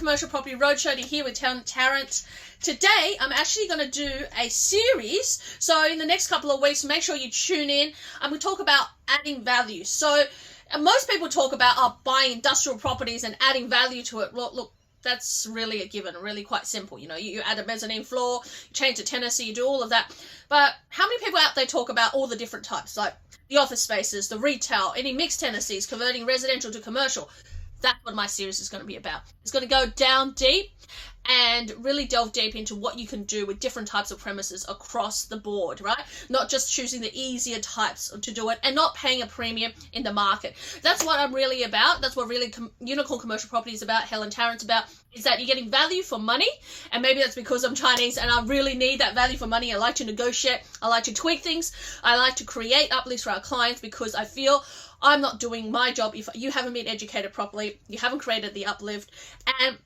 Commercial Property Roadshow here with Helen Tarrant. Today, I'm actually going to do a series. So in the next couple of weeks, make sure you tune in. I'm going to talk about adding value. So most people talk about buying industrial properties and adding value to it. Look, that's really a given, really quite simple. You know, you add a mezzanine floor, you change the tenancy, you do all of that. But how many people out there talk about all the different types, like the office spaces, the retail, any mixed tenancies, converting residential to commercial? That's what my series is going to be about. It's going to go down deep and really delve deep into what you can do with different types of premises across the board, right? Not just choosing the easier types to do it and not paying a premium in the market. That's what I'm really about. That's what really Unicorn Commercial Property is about, Helen Tarrant's about, is that you're getting value for money. And maybe that's because I'm Chinese and I really need that value for money. I like to negotiate. I like to tweak things. I like to create uplifts for our clients because I feel I'm not doing my job if you haven't been educated properly, you haven't created the uplift, and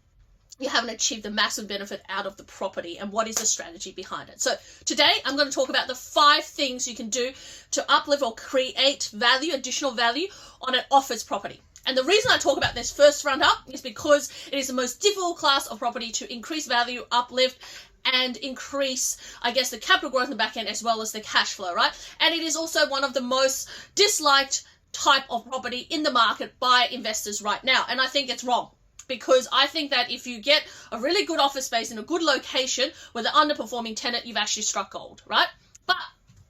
you haven't achieved the massive benefit out of the property and what is the strategy behind it. So today I'm going to talk about the 5 things you can do to uplift or create value, additional value on an office property. And the reason I talk about this first front up is because it is the most difficult class of property to increase value, uplift, and increase, I guess, the capital growth in the back end as well as the cash flow, right? And it is also one of the most disliked type of property in the market by investors right now. And I think it's wrong. Because I think that if you get a really good office space in a good location with an underperforming tenant, you've actually struck gold, right? But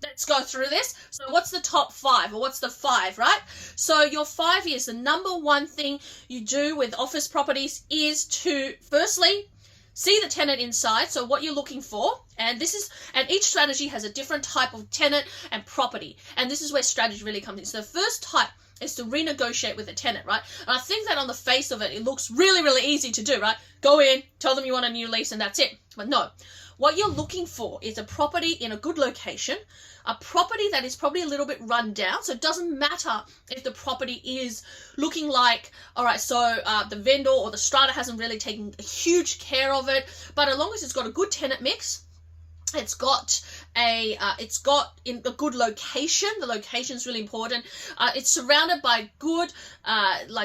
let's go through this. So what's the top 5, or what's the 5, right? So your 5 is the number one thing you do with office properties is to firstly see the tenant inside. So what you're looking for, and each strategy has a different type of tenant and property. And this is where strategy really comes in. So the first type is to renegotiate with a tenant, right? And I think that on the face of it, it looks really, really easy to do, right? Go in, tell them you want a new lease, and that's it. But no, what you're looking for is a property in a good location, a property that is probably a little bit run down. So it doesn't matter if the property is looking like, all right, so the vendor or the strata hasn't really taken a huge care of it, but as long as it's got a good tenant mix, it's got in a good location. The location is really important. It's surrounded by good,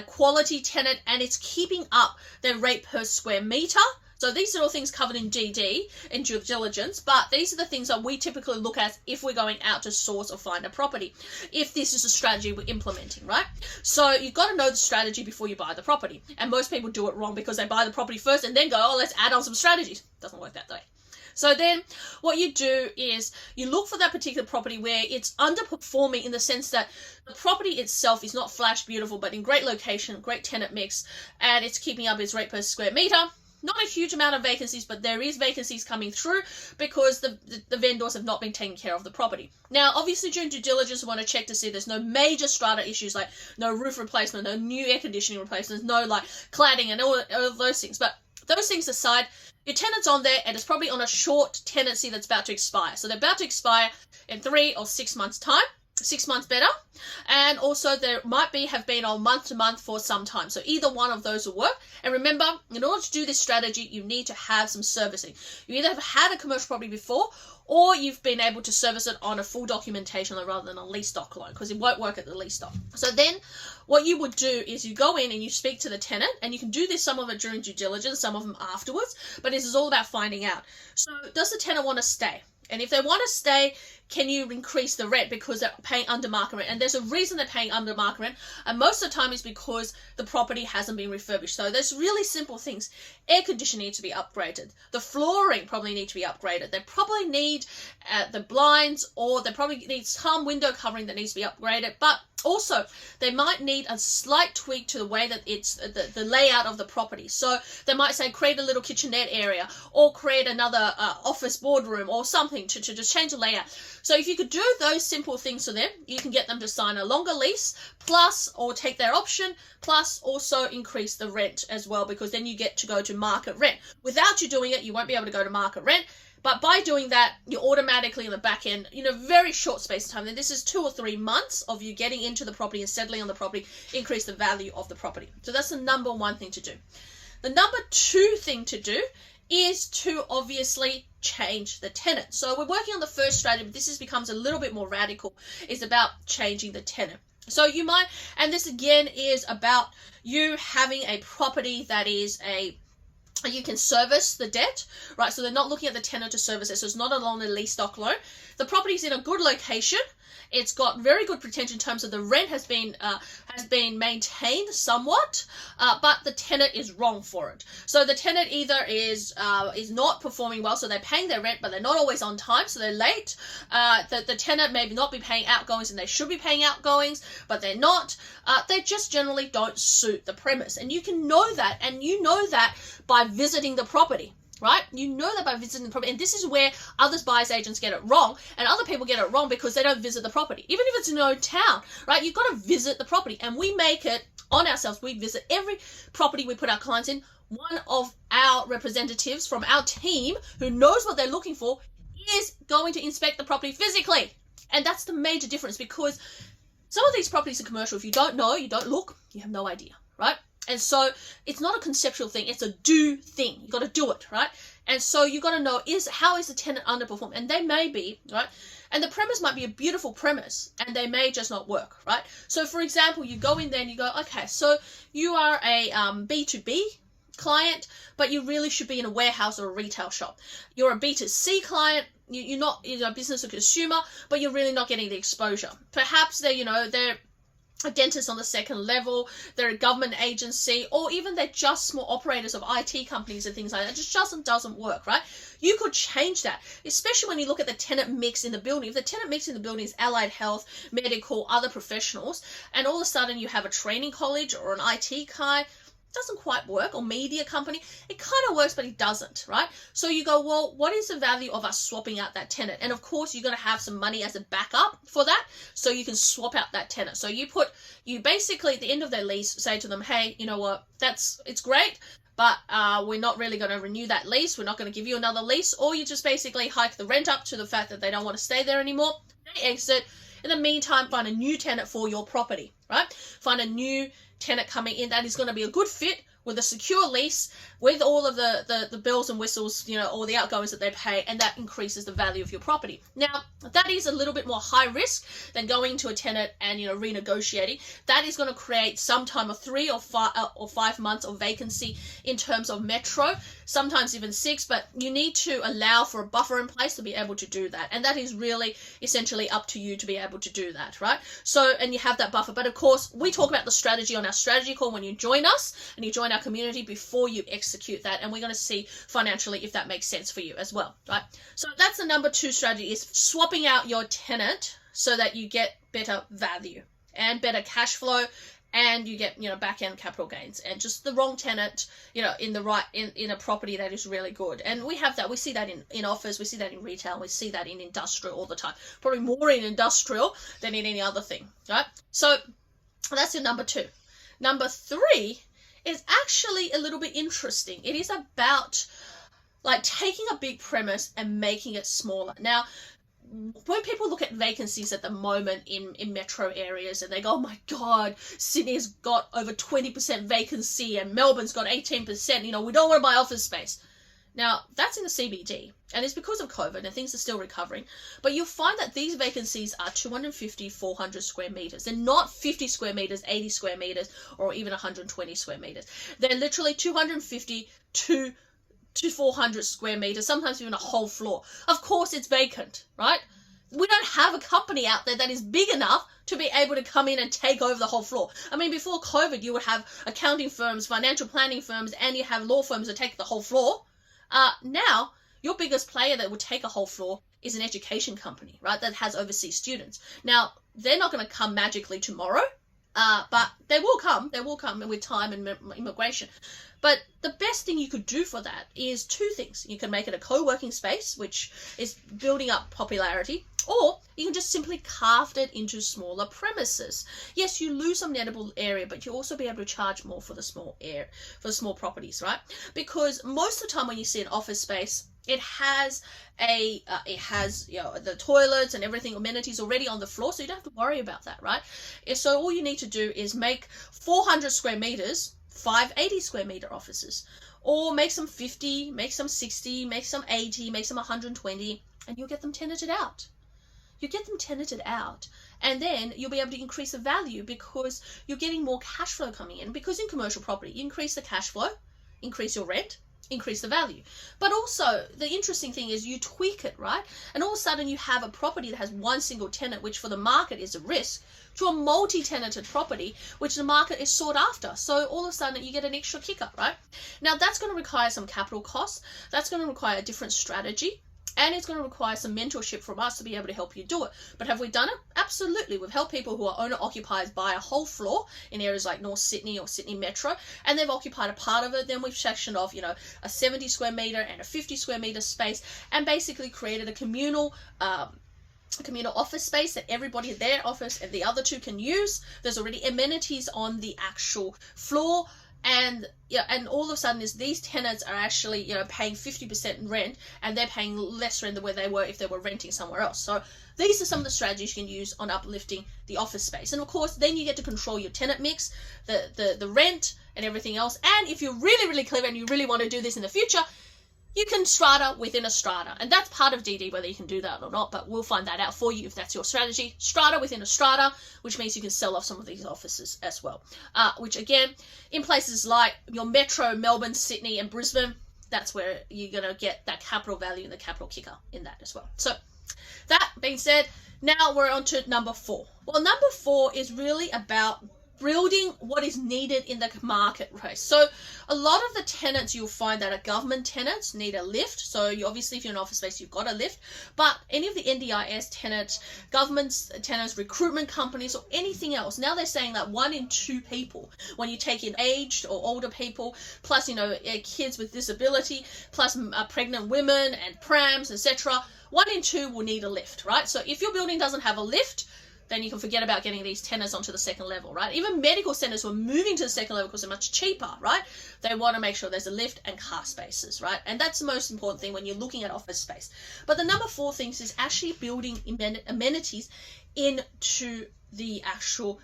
quality tenant, and it's keeping up their rate per square meter. So these are all things covered in DD, in due diligence, but these are the things that we typically look at if we're going out to source or find a property, if this is a strategy we're implementing, right? So you've got to know the strategy before you buy the property. And most people do it wrong because they buy the property first and then go, oh, let's add on some strategies. Doesn't work that way. So then what you do is you look for that particular property where it's underperforming in the sense that the property itself is not flash beautiful, but in great location, great tenant mix, and it's keeping up its rate per square meter. Not a huge amount of vacancies, but there is vacancies coming through because the vendors have not been taking care of the property. Now, obviously, during due diligence, we want to check to see there's no major strata issues like no roof replacement, no new air conditioning replacements, no cladding and all those things. But those things aside, your tenant's on there and it's probably on a short tenancy that's about to expire. So they're about to expire in 3 or 6 months' time. 6 months better. And also there might have been on month to month for some time. So either one of those will work. And remember, in order to do this strategy, you need to have some servicing. You either have had a commercial property before or you've been able to service it on a full documentation loan rather than a lease doc loan, because it won't work at the lease doc. So then what you would do is you go in and you speak to the tenant, and you can do this, some of it during due diligence, some of them afterwards, but this is all about finding out. So does the tenant want to stay? And if they want to stay, can you increase the rent because they're paying under market rent? And there's a reason they're paying under market rent. And most of the time is because the property hasn't been refurbished. So there's really simple things. Air conditioning needs to be upgraded. The flooring probably needs to be upgraded. They probably need the blinds, or they probably need some window covering that needs to be upgraded. But also, they might need a slight tweak to the way that it's the layout of the property. So they might say create a little kitchenette area or create another office boardroom or something to just change the layout. So if you could do those simple things for them, you can get them to sign a longer lease, plus, or take their option, plus also increase the rent as well, because then you get to go to market rent. Without you doing it, you won't be able to go to market rent. But by doing that, you're automatically in the back end, in a very short space of time. And this is 2 or 3 months of you getting into the property and settling on the property, increase the value of the property. So that's the number one thing to do. The number 2 thing to do is to obviously change the tenant. So we're working on the first strategy, but this becomes a little bit more radical. It's about changing the tenant. So you might, and this again is about you having a property that is a You can service the debt, right? So they're not looking at the tenant to service it. So it's not a loan, a lease stock loan. The property's in a good location. It's got very good protection in terms of the rent has been maintained somewhat, but the tenant is wrong for it. So the tenant either is not performing well, so they're paying their rent, but they're not always on time, so they're late. The tenant may not be paying outgoings, and they should be paying outgoings, but they're not. They just generally don't suit the premise, and you can know that, and you know that by visiting the property. Right? You know that by visiting the property. And this is where other buyer's agents get it wrong, and other people get it wrong because they don't visit the property. Even if it's in no town, right? You've got to visit the property. And we make it on ourselves. We visit every property we put our clients in. One of our representatives from our team who knows what they're looking for is going to inspect the property physically. And that's the major difference, because some of these properties are commercial. If you don't know, you don't look, you have no idea, right? And so it's not a conceptual thing, it's a do thing. You got to do it, right? And so you got to know, how is the tenant underperforming? And they may be, right? And the premise might be a beautiful premise, and they may just not work, right? So for example, you go in there and you go, okay, so you are a B2B client, but you really should be in a warehouse or a retail shop. You're a B2C client, you're not a business or consumer, but you're really not getting the exposure. Perhaps they're a dentist on the second level, they're a government agency, or even they're just small operators of IT companies and things like that. It just doesn't work, right? You could change that, especially when you look at the tenant mix in the building. If the tenant mix in the building is allied health, medical, other professionals, and all of a sudden you have a training college or an IT guy, doesn't quite work, or media company, it kind of works, but it doesn't, right? So you go, well, what is the value of us swapping out that tenant? And of course, you're going to have some money as a backup for that, so you can swap out that tenant. So you basically, at the end of their lease, say to them, hey, you know what, it's great, but we're not really going to renew that lease. We're not going to give you another lease. Or you just basically hike the rent up to the fact that they don't want to stay there anymore. They exit. In the meantime, find a new tenant for your property, right? Find a new tenant coming in that is going to be a good fit with a secure lease, with all of the bells and whistles, all the outgoings that they pay, and that increases the value of your property. Now, that is a little bit more high risk than going to a tenant and, renegotiating. That is going to create sometime a 3 or 5 months of vacancy in terms of metro, sometimes even 6, but you need to allow for a buffer in place to be able to do that. And that is really essentially up to you to be able to do that, right? So, and you have that buffer. But of course, we talk about the strategy on our strategy call when you join us and you join our community before you execute that, and we're going to see financially if that makes sense for you as well, right? So that's the number 2 strategy, is swapping out your tenant so that you get better value and better cash flow, and you get back end capital gains. And just the wrong tenant in a property that is really good. And we have that, we see that in office, we see that in retail, we see that in industrial all the time, probably more in industrial than in any other thing, right? So that's your number 2. Number 3 is actually a little bit interesting. It is about like taking a big premise and making it smaller. Now, when people look at vacancies at the moment in metro areas and they go, oh my God, Sydney's got over 20% vacancy and Melbourne's got 18%, we don't want to buy office space. Now, that's in the CBD, and it's because of COVID and things are still recovering. But you'll find that these vacancies are 250, 400 square meters. They're not 50 square meters, 80 square meters, or even 120 square meters. They're literally 250 to 400 square meters, sometimes even a whole floor. Of course, it's vacant, right? We don't have a company out there that is big enough to be able to come in and take over the whole floor. I mean, before COVID, you would have accounting firms, financial planning firms, and you have law firms that take the whole floor. Now, your biggest player that would take a whole floor is an education company, right, that has overseas students. Now, they're not going to come magically tomorrow, but they will come with time and immigration. But the best thing you could do for that is 2 things. You can make it a co-working space, which is building up popularity, or you can just simply carve it into smaller premises. Yes, you lose some nettable area, but you'll also be able to charge more for the small properties, right? Because most of the time when you see an office space, it has the toilets and everything, amenities already on the floor, so you don't have to worry about that, right? So all you need to do is make 400 square meters 5 80 square meter offices, or make some 50, make some 60, make some 80, make some 120, and you'll get them tenanted out. And then you'll be able to increase the value because you're getting more cash flow coming in. Because in commercial property, you increase the cash flow, increase your rent, increase the value. But also, the interesting thing is you tweak it, right? And all of a sudden you have a property that has one single tenant, which for the market is a risk, to a multi-tenanted property, which the market is sought after. So all of a sudden you get an extra kicker, right? Now that's going to require some capital costs. That's going to require a different strategy. And it's going to require some mentorship from us to be able to help you do it. But have we done it? Absolutely. We've helped people who are owner-occupiers buy a whole floor in areas like North Sydney or Sydney Metro, and they've occupied a part of it. Then we've sectioned off, a 70 square metre and a 50 square metre space, and basically created a communal office space that everybody in their office and the other two can use. There's already amenities on the actual floor. And all of a sudden these tenants are actually, paying 50% in rent, and they're paying less rent than where they were if they were renting somewhere else. So these are some of the strategies you can use on uplifting the office space. And of course, then you get to control your tenant mix, the rent and everything else. And if you're really, really clever and you really want to do this in the future, you can strata within a strata, and that's part of DD, whether you can do that or not, but we'll find that out for you if that's your strategy. Strata within a strata, which means you can sell off some of these offices as well, which again, in places like your metro, Melbourne, Sydney and Brisbane, that's where you're going to get that capital value and the capital kicker in that as well. So that being said, now we're on to number 4. Well, number 4 is really about building what is needed in the marketplace. So a lot of the tenants, you'll find that are government tenants need a lift. So obviously if you're in office space, you've got a lift. But any of the NDIS tenants, government tenants, recruitment companies, or anything else, now they're saying that 1 in 2 people, when you take in aged or older people, plus kids with disability, plus pregnant women and prams, etc., 1 in 2 will need a lift, right? So if your building doesn't have a lift, then you can forget about getting these tenants onto the second level, right? Even medical centers were moving to the second level because they're much cheaper, right? They want to make sure there's a lift and car spaces, right? And that's the most important thing when you're looking at office space. But the number 4 things is actually building amenities into the actual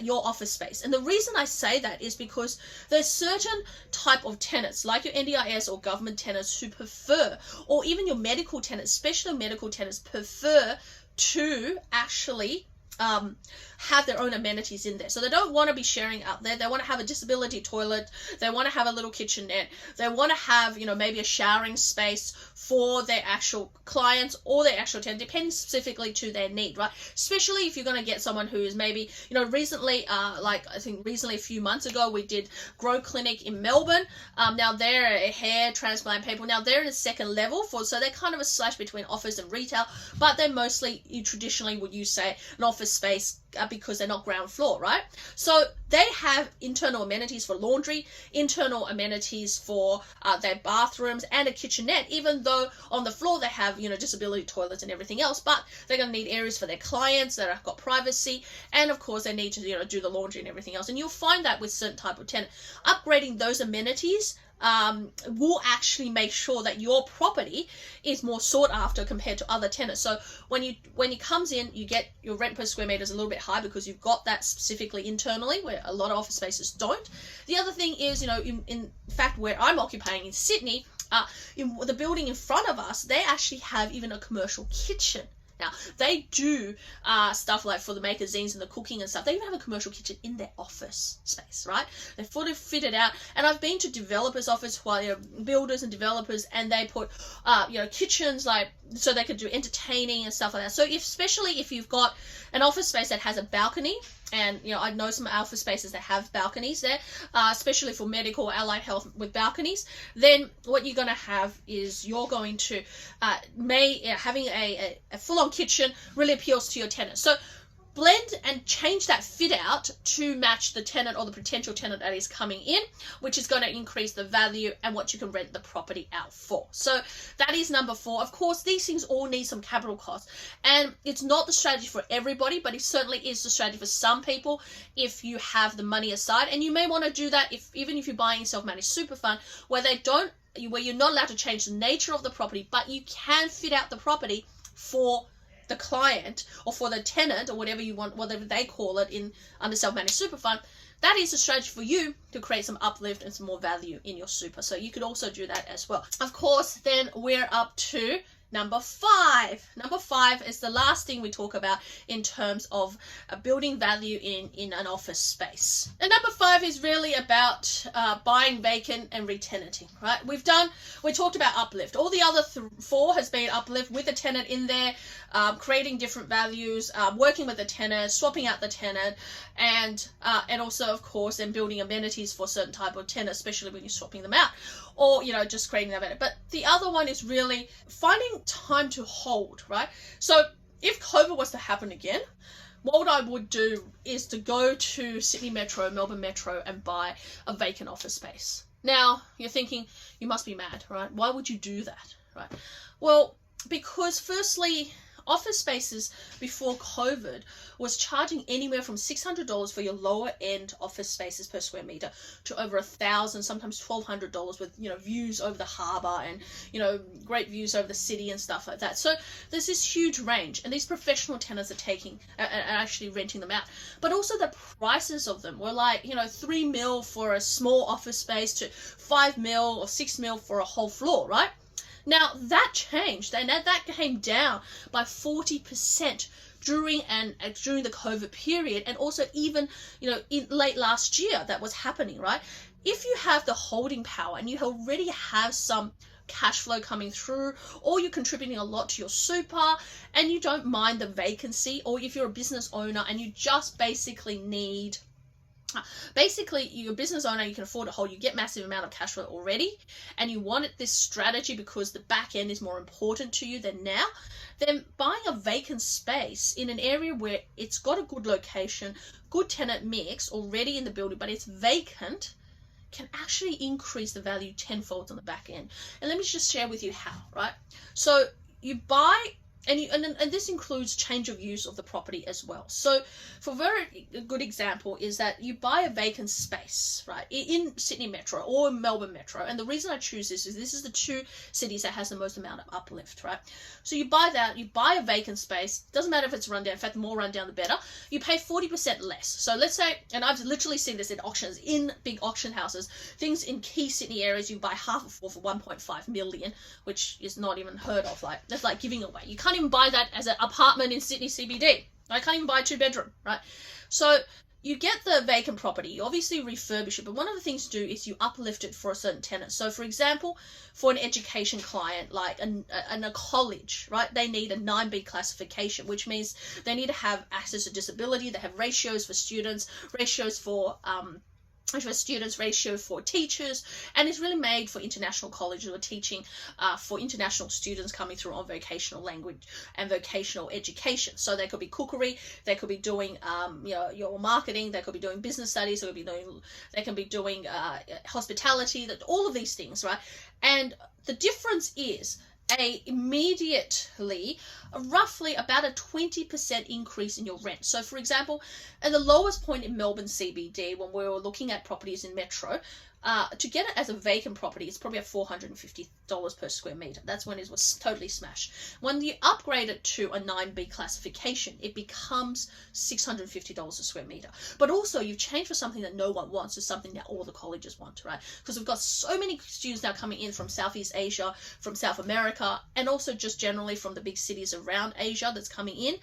your office space. And the reason I say that is because there's certain type of tenants, like your NDIS or government tenants, who prefer, or even your medical tenants, especially medical tenants, prefer to actually have their own amenities in there. So they don't want to be sharing out there. They want to have a disability toilet. They want to have a little kitchenette. They want to have, maybe a showering space for their actual clients or their actual tenant, depending specifically to their need, right? Especially if you're going to get someone who is maybe, recently, I think recently a few months ago, we did Grow Clinic in Melbourne. Now they're a hair transplant people. Now they're in a second level so they're kind of a slash between office and retail, but they're mostly, traditionally would you say, an office space because they're not ground floor, right? So they have internal amenities for laundry, internal amenities for their bathrooms and a kitchenette, even though on the floor they have, disability toilets and everything else, but they're going to need areas for their clients that have got privacy, and of course they need to, do the laundry and everything else. And you'll find that with certain type of tenant, upgrading those amenities will actually make sure that your property is more sought after compared to other tenants. So when it comes in, you get your rent per square meter is a little bit high because you've got that specifically internally, where a lot of office spaces don't. The other thing is, in fact, where I'm occupying in Sydney, in the building in front of us, they actually have even a commercial kitchen. Now, they do stuff like for the magazines and the cooking and stuff. They even have a commercial kitchen in their office space, right? They're fully fitted out. And I've been to developers' office, builders and developers, and they put, kitchens like so they could do entertaining and stuff like that. So especially if you've got an office space that has a balcony, and I know some office spaces that have balconies there, especially for medical, allied health with balconies, then what you're going to have is you're going to having a full-on kitchen really appeals to your tenant. So blend and change that fit out to match the tenant or the potential tenant that is coming in, which is going to increase the value and what you can rent the property out for. So that is number 4. Of course, these things all need some capital costs, and it's not the strategy for everybody, but it certainly is the strategy for some people if you have the money aside. And you may want to do that even if you're buying a self-managed super fund where you're not allowed to change the nature of the property, but you can fit out the property for the client or for the tenant or whatever you want, whatever they call it under self-managed super fund. That is a strategy for you to create some uplift and some more value in your super. So you could also do that as well. Of course, then we're up to Number five is the last thing we talk about in terms of building value in an office space. And number 5 is really about buying vacant and re-tenanting, right? We talked about uplift. All the other 4 has been uplift with the tenant in there, creating different values, working with the tenant, swapping out the tenant, and also, of course, then building amenities for certain type of tenant, especially when you're swapping them out, or, just creating that better. But the other one is really finding time to hold, right? So if COVID was to happen again, what I would do is to go to Sydney Metro, Melbourne Metro, and buy a vacant office space. Now, you're thinking, you must be mad, right? Why would you do that, right? Well, because firstly, office spaces before COVID was charging anywhere from $600 for your lower end office spaces per square meter to over $1,000, sometimes $1,200 with, views over the harbour and, great views over the city and stuff like that. So there's this huge range, and these professional tenants are taking and actually renting them out. But also the prices of them were like, $3 million for a small office space to $5 million or $6 million for a whole floor, right? Now, that changed, and that came down by 40% during the COVID period, and also even, in late last year that was happening, right? If you have the holding power and you already have some cash flow coming through, or you're contributing a lot to your super and you don't mind the vacancy, or if you're a business owner and you just basically need... you're a business owner, you can afford to hold, you get massive amount of cash flow already, and you wanted this strategy because the back end is more important to you than now, then buying a vacant space in an area where it's got a good location, good tenant mix already in the building, but it's vacant, can actually increase the value tenfold on the back end. And let me just share with you how, right? So you buy... And this includes change of use of the property as well. So for a very good example is that you buy a vacant space, right, in Sydney Metro or Melbourne Metro. And the reason I choose this is the 2 cities that has the most amount of uplift, right? So you buy a vacant space, doesn't matter if it's run down, in fact, the more run down, the better. You pay 40% less. So let's say, and I've literally seen this in auctions, in big auction houses, things in key Sydney areas, you buy half a floor for 1.5 million, which is not even heard of. Like, that's like giving away. You can't even buy that as an apartment in Sydney CBD. I can't even buy a 2-bedroom, right? So you get the vacant property, you obviously refurbish it, but one of the things to do is you uplift it for a certain tenant. So for example, for an education client, like a college, right, they need a 9B classification, which means they need to have access to disability, they have ratios for students, ratios for ratio for teachers, and it's really made for international colleges or teaching for international students coming through on vocational language and vocational education. So they could be cookery, they could be doing your marketing, they could be doing business studies, they can be doing hospitality, that all of these things, right? And the difference is immediately roughly about a 20% increase in your rent. So for example, at the lowest point in Melbourne CBD, when we were looking at properties in Metro, to get it as a vacant property, it's probably at $450 per square meter. That's when it was totally smashed. When you upgrade it to a 9B classification, it becomes $650 a square meter. But also, you've changed for something that no one wants to something that all the colleges want, right? Because we've got so many students now coming in from Southeast Asia, from South America, and also just generally from the big cities around Asia that's coming in,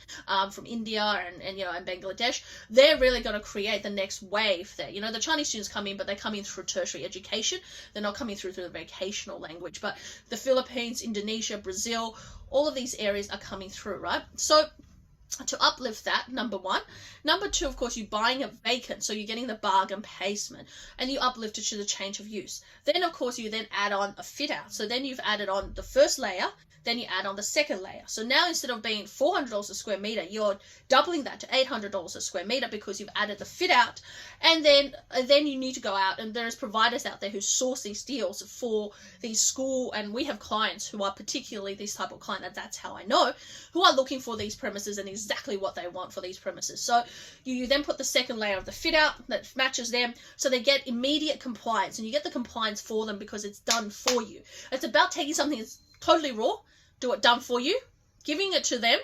from India and Bangladesh. They're really going to create the next wave there. The Chinese students come in, but they come in through tertiary education. They're not coming through the vocational language, but the Philippines, Indonesia, Brazil, all of these areas are coming through, right? So to uplift that, number 1. Number 2, of course, you're buying a vacant, so you're getting the bargain basement, and you uplift it to the change of use. Then, of course, you then add on a fit out. So then you've added on the first layer, then you add on the second layer. So now instead of being $400 a square meter, you're doubling that to $800 a square meter because you've added the fit out. And then you need to go out, and there's providers out there who source these deals for these school, and we have clients who are particularly this type of client, and that's how I know, who are looking for these premises and exactly what they want for these premises. So you then put the second layer of the fit out that matches them, so they get immediate compliance, and you get the compliance for them because it's done for you. It's about taking something that's totally raw, do it done for you, giving it to them,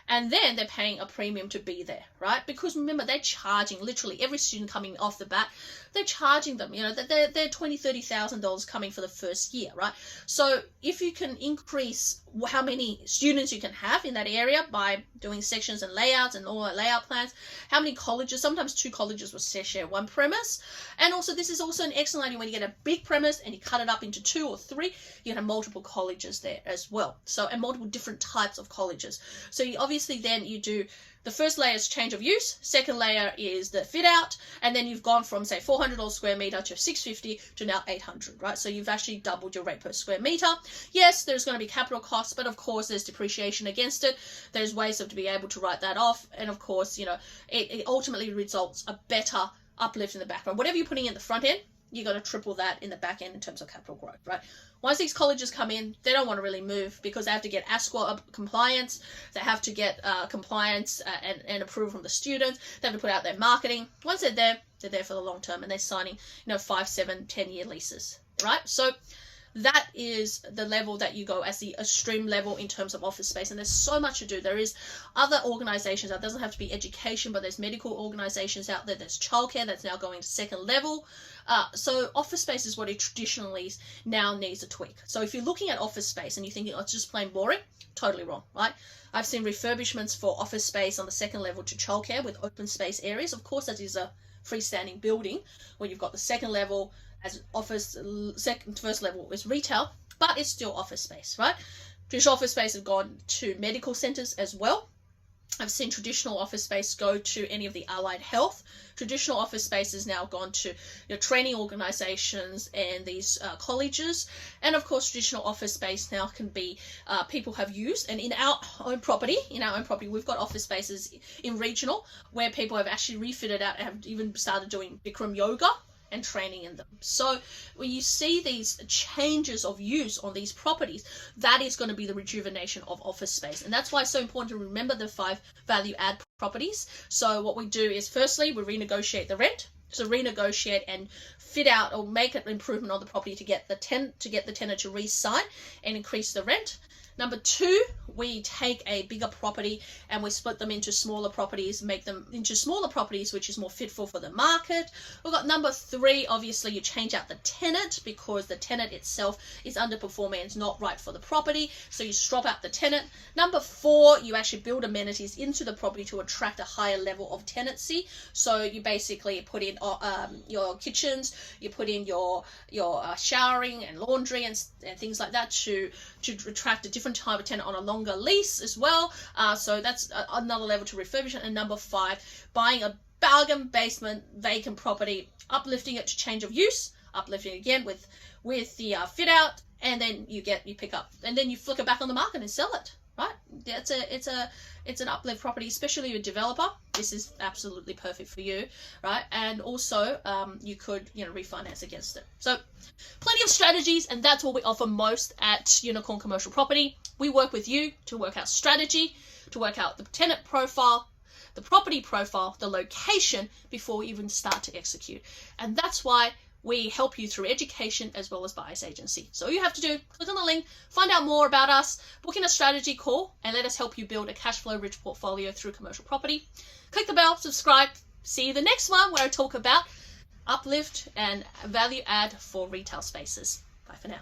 and then they're paying a premium to be there, right? Because remember, they're charging literally every student coming off the bat, they're charging them, they're $20,000-$30,000 coming for the first year, right? So if you can increase how many students you can have in that area by doing sections and layouts and all the layout plans, how many colleges, sometimes 2 colleges will share one premise. And also this is also an excellent idea when you get a big premise and you cut it up into 2 or 3, you can have multiple colleges there as well. So, and multiple different types of colleges. So you obviously then you do the first layer is change of use, second layer is the fit out, and then you've gone from say $400 square meter to $650 to now $800, right? So you've actually doubled your rate per square meter. Yes, there's going to be capital costs, but of course there's depreciation against it. There's ways to be able to write that off, and of course, it ultimately results a better uplift in the background. Whatever you're putting in the front end, you're going to triple that in the back end in terms of capital growth, right? Once these colleges come in, they don't want to really move because they have to get ASQA compliance, they have to get compliance and approval from the students, they have to put out their marketing. Once they're there for the long term, and they're signing 5, 7, 10-year leases, right? So that is the level that you go as the extreme level in terms of office space. And there's so much to do. There is other organizations. That doesn't have to be education, but there's medical organizations out there. There's childcare that's now going to second level. So office space is what it traditionally now needs a tweak. So if you're looking at office space and you're thinking, oh, it's just plain boring, totally wrong, right? I've seen refurbishments for office space on the second level to childcare with open space areas. Of course, that is a freestanding building where you've got the second level as office, first level is retail, but it's still office space, right? Traditional office space has gone to medical centers as well. I've seen traditional office space go to any of the allied health. Traditional office space has now gone to training organizations and these colleges. And of course, traditional office space now can be people have used. And in our own property, we've got office spaces in regional where people have actually refitted out and have even started doing Bikram yoga and training in them. So when you see these changes of use on these properties, that is going to be the rejuvenation of office space. And that's why it's so important to remember the 5 value add properties. So what we do is firstly, we renegotiate the rent. So renegotiate and fit out or make an improvement on the property to get the tenant to re-sign and increase the rent. Number 2, we take a bigger property and we split them into smaller properties, make them into smaller properties, which is more fitful for the market. We've got number 3, obviously you change out the tenant because the tenant itself is underperforming and it's not right for the property. So you swap out the tenant. Number 4, you actually build amenities into the property to attract a higher level of tenancy. So you basically put in your kitchens, you put in your showering and laundry and things like that to attract a different type of tenant on a longer lease as well. So that's another level to refurbish it. And number 5, buying a bargain basement vacant property, uplifting it to change of use, uplifting again with the fit out, and then you pick up, and then you flick it back on the market and sell it. Right? It's an uplift property, especially a developer. This is absolutely perfect for you, right? And also, you could, refinance against it. So, plenty of strategies, and that's what we offer most at Unicorn Commercial Property. We work with you to work out strategy, to work out the tenant profile, the property profile, the location before we even start to execute. And that's why we help you through education as well as buyer's agency. So all you have to do, click on the link, find out more about us, book in a strategy call, and let us help you build a cash flow rich portfolio through commercial property. Click the bell, subscribe. See you the next one where I talk about uplift and value add for retail spaces. Bye for now.